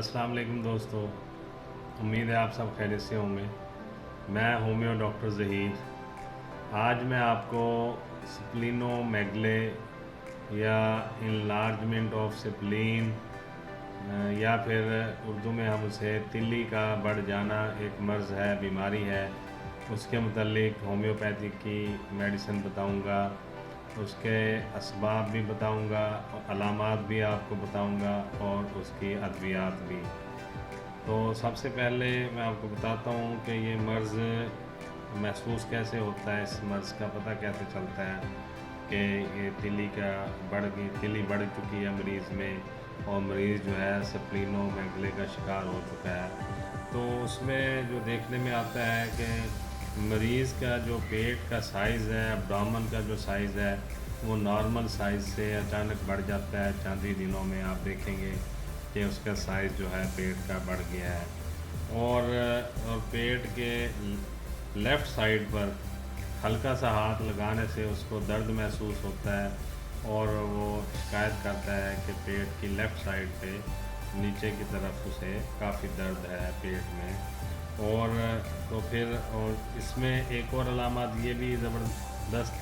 अस्सलाम वालेकुम दोस्तों, उम्मीद है आप सब खैरियत से होंगे। मैं होम्यो डॉक्टर ज़हीर। आज मैं आपको स्प्लिनोमेगले या इनलार्जमेंट ऑफ स्प्लीन या फिर उर्दू में हम उसे तिल्ली का बढ़ जाना एक मर्ज़ है, बीमारी है, उसके मुतल्लिक होम्योपैथी की मेडिसिन बताऊंगा, उसके असबाब भी बताऊंगा, अलामात भी आपको बताऊंगा और उसकी अद्वियात भी। तो सबसे पहले मैं आपको बताता हूँ कि ये मर्ज़ महसूस कैसे होता है, इस मर्ज़ का पता कैसे चलता है कि ये तिल्ली बढ़ चुकी है मरीज़ में और मरीज़ जो है स्प्लिनोमेगले का शिकार हो चुका है। तो उसमें जो देखने में आता है कि मरीज़ का जो पेट का साइज़ है, एब्डोमेन का जो साइज़ है, वो नॉर्मल साइज़ से अचानक बढ़ जाता है। चंद ही दिनों में आप देखेंगे कि उसका साइज़ जो है पेट का बढ़ गया है और पेट के लेफ़्ट साइड पर हल्का सा हाथ लगाने से उसको दर्द महसूस होता है और वो शिकायत करता है कि पेट की लेफ़्ट साइड पे नीचे की तरफ उसे काफ़ी दर्द है पेट में। और तो फिर और इसमें एक और अलामत ये भी ज़बरदस्त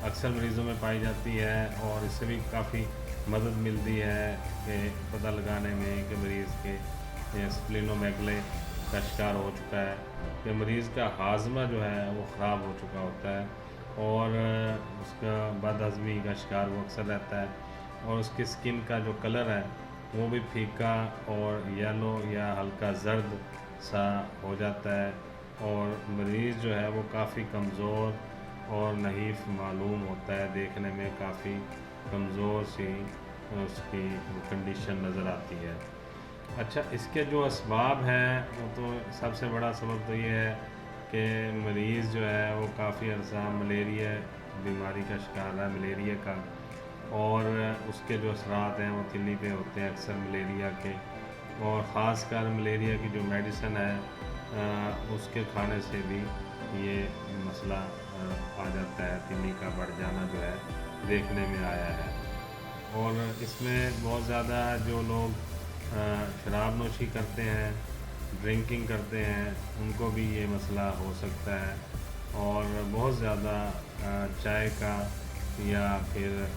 अक्सर मरीज़ों में पाई जाती है और इससे भी काफ़ी मदद मिलती है कि पता लगाने में कि मरीज़ के स्प्लिनोमेगले का शिकार हो चुका है कि मरीज़ का हाजमा जो है वो ख़राब हो चुका होता है और उसका बदहज़मी का शिकार वो अक्सर रहता है और उसकी स्किन का जो कलर है वो भी फीका और येलो या हल्का जर्द सा हो जाता है और मरीज़ जो है वो काफ़ी कमज़ोर और नहीफ मालूम होता है, देखने में काफ़ी कमज़ोर सी उसकी कंडीशन नज़र आती है। अच्छा, इसके जो असबाब हैं वो तो सबसे बड़ा सबब तो ये है कि मरीज़ जो है वो काफ़ी अर्सा मलेरिया बीमारी का शिकार है, मलेरिया का, और उसके जो असरात हैं वो तिल्ली पे होते हैं अक्सर मलेरिया के, और ख़ास कर मलेरिया की जो मेडिसिन है उसके खाने से भी ये मसला आ जाता है, तिल्ली का बढ़ जाना जो है देखने में आया है। और इसमें बहुत ज़्यादा जो लोग शराब नोशी करते हैं, ड्रिंकिंग करते हैं, उनको भी ये मसला हो सकता है और बहुत ज़्यादा चाय का या फिर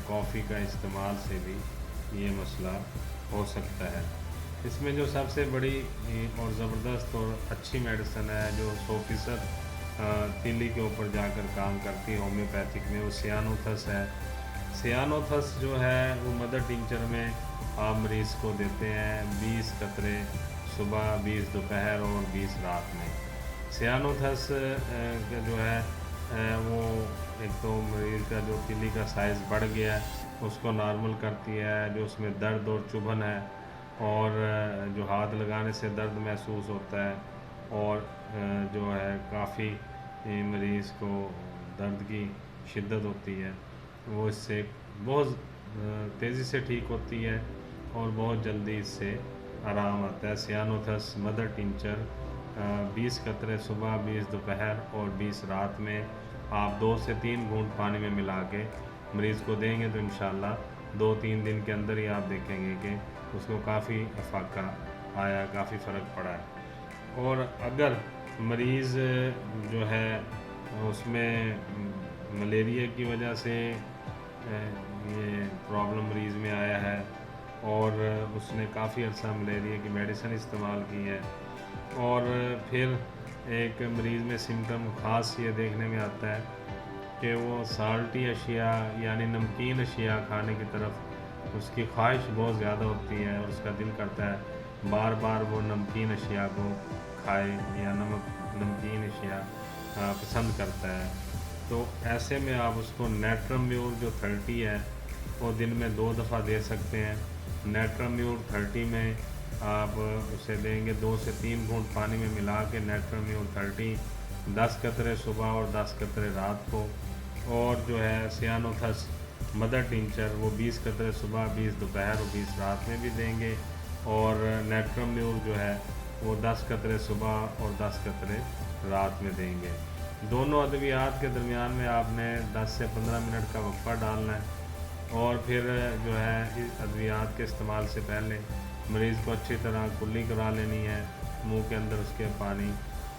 कॉफ़ी का इस्तेमाल से भी ये मसला हो सकता है। इसमें जो सबसे बड़ी और ज़बरदस्त और अच्छी मेडिसिन है जो 100% तिल्ली के ऊपर जाकर काम करती है होम्योपैथिक में, वो सियानोथस है। सियानोथस जो है वो मदर टिंचर में आप मरीज़ को देते हैं 20 कतरे सुबह, 20 दोपहर और 20 रात में। सियानोथस जो है वो एक तो मरीज़ का जो तिल्ली का साइज़ बढ़ गया है उसको नॉर्मल करती है, जो उसमें दर्द और चुभन है और जो हाथ लगाने से दर्द महसूस होता है और जो है काफ़ी मरीज़ को दर्द की शिद्दत होती है वो इससे बहुत तेज़ी से ठीक होती है और बहुत जल्दी इससे आराम आता है। सियानोथस मदर टिंचर 20 कतरे सुबह, 20 दोपहर और 20 रात में आप 2 से 3 घूंट पानी में मिला के मरीज़ को देंगे तो इंशाल्लाह 2-3 दिन के अंदर ही आप देखेंगे कि उसको काफ़ी अफाका आया, काफ़ी फ़र्क पड़ा है। और अगर मरीज़ जो है उसमें मलेरिया की वजह से ये प्रॉब्लम मरीज़ में आया है और उसने काफ़ी अर्सा मलेरिया की मेडिसिन इस्तेमाल की है और फिर एक मरीज़ में सिम्टम ख़ास ये देखने में आता है कि वो साल्टी अशिया यानी नमकीन अशिया खाने की तरफ उसकी ख्वाहिश बहुत ज़्यादा होती है और उसका दिल करता है बार बार वो नमकीन अशिया को खाए या नमकीन अशिया पसंद करता है। तो ऐसे में आप उसको नेट्रम्यूर जो 30 है वो दिन में 2 दफ़ा दे सकते हैं। नेट्रम्यूर 30 में आप उसे देंगे 2 से 3 घूंट पानी में मिला के नेट्रम्यूर 30 10 कतरे सुबह और 10 कतरे रात को, और जो है सियानोथस मदर टिंचर वो 20 कतरे सुबह, 20 दोपहर और 20 रात में भी देंगे, और नेट्रम्यूर जो है वो 10 कतरे सुबह और 10 कतरे रात में देंगे। दोनों अद्वियात के दरमियान में आपने 10 से 15 मिनट का वक्फा डालना है और फिर जो है इस अद्वियात के इस्तेमाल से पहले मरीज़ को अच्छी तरह कुल्ली करा लेनी है। मुंह के अंदर उसके पानी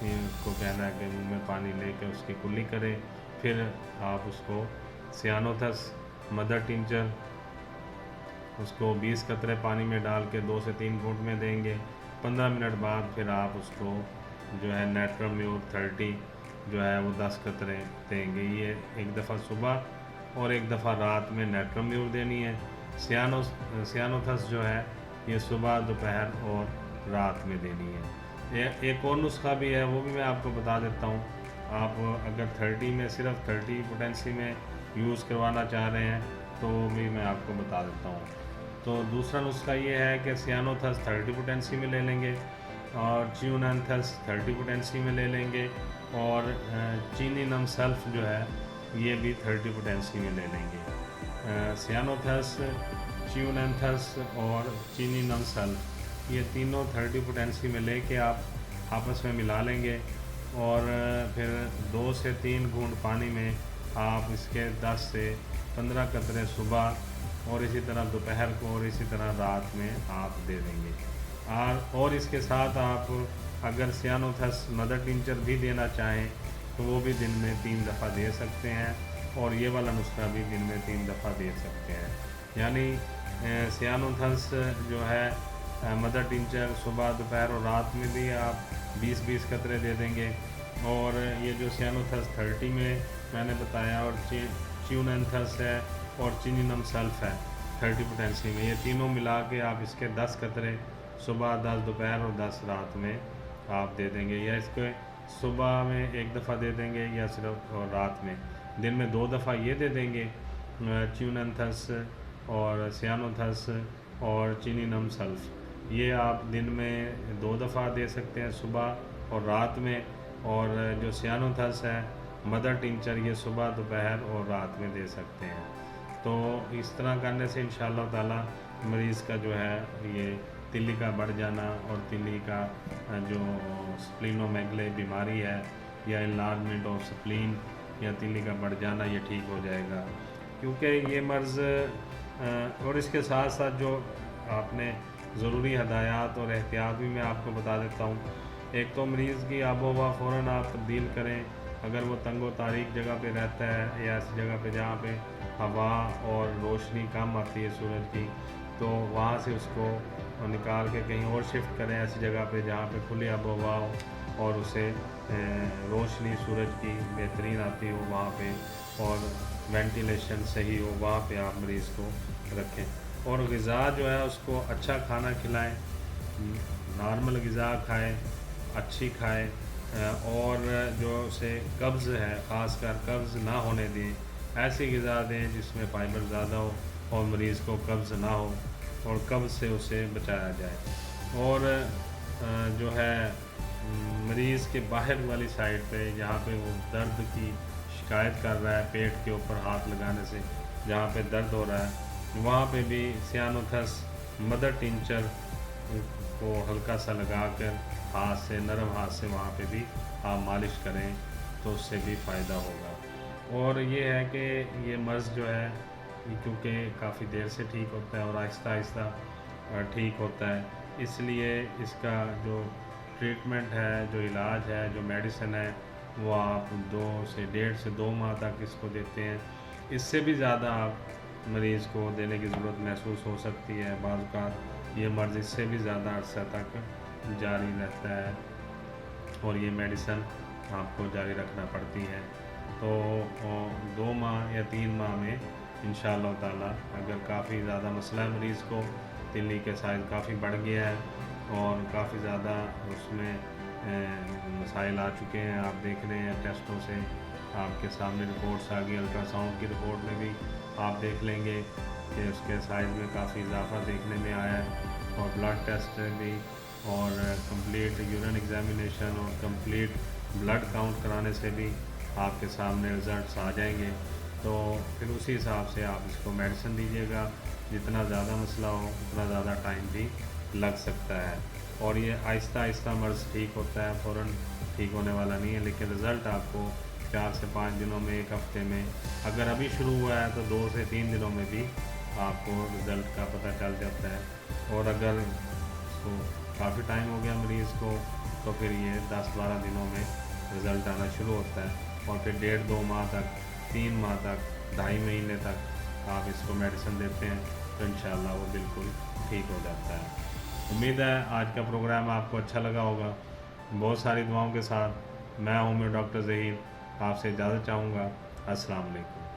को कहना है कि मुंह में पानी लेके उसकी कुल्ली करें। फिर आप उसको सियानोथस मदर टिंचर उसको 20 कतरे पानी में डाल के 2 से 3 घूंट में देंगे। 15 मिनट बाद फिर आप उसको जो है नेट्रोम्यूर 30 जो है वो 10 कतरे देंगे। ये एक दफ़ा सुबह और एक दफ़ा रात में नेट्रोम्यूर देनी है। सियानोथस जो है ये सुबह दोपहर और रात में देनी है। एक और नुस्खा भी है, वो भी मैं आपको बता देता हूँ। आप अगर 30 में सिर्फ 30 पोटेंसी में यूज़ करवाना चाह रहे हैं तो भी मैं आपको बता देता हूँ। तो दूसरा नुस्खा ये है कि सियानोथस 30 पोटेंसी में ले लेंगे और च्यूनैंथस 30 पोटेंसी में ले लेंगे और चीनी नम सल्फ जो है ये भी 30 पोटेंसी में ले लेंगे। सियानोथस, च्यूनैंथस और चीनी नम सल्फ ये तीनों 30 पोटेंसी में लेके आप आपस में मिला लेंगे और फिर 2 से 3 घूंट पानी में आप इसके 10 से 15 कतरे सुबह और इसी तरह दोपहर को और इसी तरह रात में आप दे देंगे। और इसके साथ आप अगर सियानोथस मदर टिंचर भी देना चाहें तो वो भी दिन में 3 दफ़ा दे सकते हैं और ये वाला नुस्खा भी दिन में 3 दफ़ा दे सकते हैं। यानी सियानोथस जो है मदर टिंचर सुबह दोपहर और रात में भी आप 20-20 कतरे दे देंगे और ये जो सियानोथस 30 में मैंने बताया और च्यूनैंथस है और चीनी नम सल्फ है 30 पोटेंसी में, ये तीनों मिला के आप इसके 10 कतरे सुबह, 10 दोपहर और 10 रात में आप दे देंगे। या इसको सुबह में एक दफ़ा दे देंगे या सिर्फ और रात में दिन में 2 दफ़ा ये दे देंगे च्यूनैंथस और सियानोथस और चीनी नम सल्फ। ये आप दिन में 2 दफ़ा दे सकते हैं सुबह और रात में। और जो सियानोथस है मदर टिंचर ये सुबह, दोपहर और रात में दे सकते हैं। तो इस तरह करने से इंशाअल्लाह ताला मरीज़ का जो है ये तिल्ली का बढ़ जाना और तिल्ली का जो स्प्लीनोमेगले बीमारी है या इनलार्जमेंट ऑफ स्प्लीन या तिल्ली का बढ़ जाना ये ठीक हो जाएगा। क्योंकि ये मर्ज़ और इसके साथ साथ जो आपने ज़रूरी हदायत और एहतियात भी मैं आपको बता देता हूँ। एक तो मरीज़ की आबो हवा फ़ौरन आप तब्दील करें। अगर वो तंग व तारीक जगह पे रहता है या ऐसी जगह पे जहाँ पे हवा और रोशनी कम आती है सूरज की, तो वहाँ से उसको निकाल के कहीं और शिफ्ट करें ऐसी जगह पे जहाँ पे खुली आबो हवा हो और उसे रोशनी सूरज की बेहतरीन आती हो वहाँ पे और वेंटिलेशन सही हो, वहाँ पे आप मरीज़ को रखें। और ग़िज़ा जो है उसको अच्छा खाना खिलाएं, नॉर्मल ग़िज़ा खाएं, अच्छी खाएं और जो उसे कब्ज़ है ख़ासकर कब्ज़ ना होने दें, ऐसी ग़िज़ा दें जिसमें फ़ाइबर ज़्यादा हो और मरीज़ को कब्ज़ ना हो और कब्ज़ से उसे बचाया जाए। और जो है मरीज़ के बाहर वाली साइड पे जहाँ पे वो दर्द की शिकायत कर रहा है, पेट के ऊपर हाथ लगाने से जहाँ पे दर्द हो रहा है, वहाँ पे भी सियानोथस मदर टिंचर को हल्का सा लगा कर हाथ से, नरम हाथ से वहाँ पे भी आप मालिश करें तो उससे भी फ़ायदा होगा। और ये है कि ये मर्ज़ जो है क्योंकि काफ़ी देर से ठीक होता है और आहिस्ता आहिस्ता ठीक होता है, इसलिए इसका जो ट्रीटमेंट है, जो इलाज है, जो मेडिसिन है, वो आप 1.5 से 2 माह तक इसको देते हैं। इससे भी ज़्यादा आप मरीज़ को देने की ज़रूरत महसूस हो सकती है। बाज़ औक़ात ये मर्ज़ इससे भी ज़्यादा अरसा तक जारी रहता है और ये मेडिसिन आपको जारी रखना पड़ती है। तो 2 माह या 3 माह में इंशाअल्लाह ताला अगर काफ़ी ज़्यादा मसला है मरीज़ को, तिल्ली के साइज़ काफ़ी बढ़ गया है और काफ़ी ज़्यादा उसमें मसाइल आ चुके हैं, आप देख रहे हैं टेस्टों से आपके सामने रिपोर्ट्स आ गई, अल्ट्रासाउंड की रिपोर्ट में भी आप देख लेंगे कि उसके साइज़ में काफ़ी इजाफा देखने में आया है और ब्लड टेस्ट भी और कंप्लीट यूरिन एग्जामिनेशन और कंप्लीट ब्लड काउंट कराने से भी आपके सामने रिज़ल्ट्स आ जाएंगे। तो फिर उसी हिसाब से आप इसको मेडिसिन दीजिएगा। जितना ज़्यादा मसला हो उतना ज़्यादा टाइम भी लग सकता है और ये आहिस्ता आहिस्ता मर्ज़ ठीक होता है, फ़ौरन ठीक होने वाला नहीं है। लेकिन रिज़ल्ट आपको 4 से 5 दिनों में, 1 हफ़्ते में, अगर अभी शुरू हुआ है तो 2 से 3 दिनों में भी आपको रिज़ल्ट का पता चल जाता है। और अगर کو کافی ٹائم ہو گیا مریض کو، تو پھر یہ 10-12 دنوں میں رزلٹ آنا شروع ہوتا ہے، اور پھر 1.5-2 ماہ تک، 3 ماہ تک، 2.5 مہینے تک آپ اس کو میڈیسن دیتے ہیں تو انشاءاللہ وہ بالکل ٹھیک ہو جاتا ہے۔ امید ہے آج کا پروگرام آپ کو اچھا لگا ہوگا۔ بہت ساری دعاؤں کے ساتھ میں ہومیو ڈاکٹر ظہیر آپ سے اجازت چاہوں گا۔ السلام علیکم۔